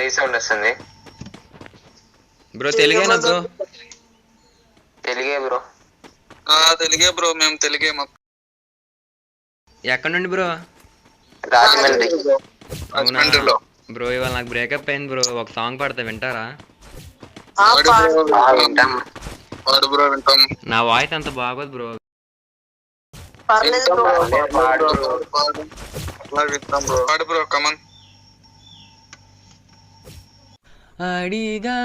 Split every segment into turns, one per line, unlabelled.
Resound వస్తుంది
bro. తెలుగేనా bro?
తెలుగే bro.
తెలుగే బ్రో, మేము తెలుగే.
ఎక్కడ నుండి బ్రో?
రాజమండ్రి.
రాజమండ్రిలో.
బ్రో ఇవాళ నాకు బ్రేకప్ అయింది బ్రో. ఒక సాంగ్ పాడతా, వింటారా?
వింటాం.
పాడు బ్రో, వింటాం.
నా వాయిస్ అంత బాగోదు బ్రో.
పాడు బ్రో, కమన్.
అడిగా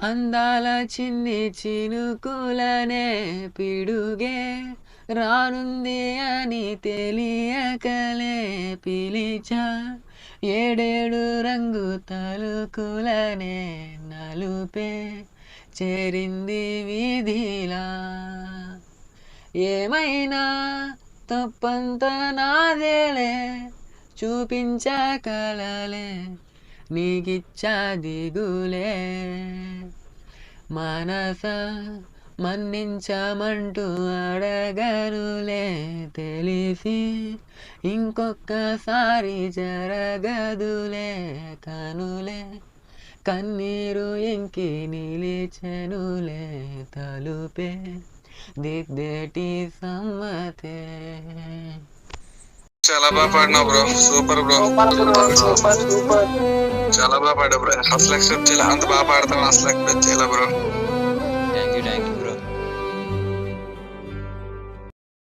అందాల చిన్ని చినుకులనే పిడుగే రానుంది అని తెలియకలే పిలిచా. ఏడేడు రంగు తలుకులనే నలుపే చేరింది వీధిలా. ఏమైనా తప్పంత నాదేలే, చూపించా కలలే నీకిచ్చా దిగులే. మనస మన్నించమంటూ అడగనులే, తెలిసి ఇంకొకసారి జరగదులే. కనులే కన్నీరు ఇంకి నిలిచెనులే, తలుపే దిద్దేటి సమ్మతే.
చాలా బాగా పాడినావు బ్రో, సూపర్ బ్రో. చాలా బాగా పాడావు బ్రో. అసలు ఎక్స్పెక్ట్ చేయలే, అంత బాగా పాడతావు అసలు ఎక్స్పెక్ట్ చేయలే బ్రో.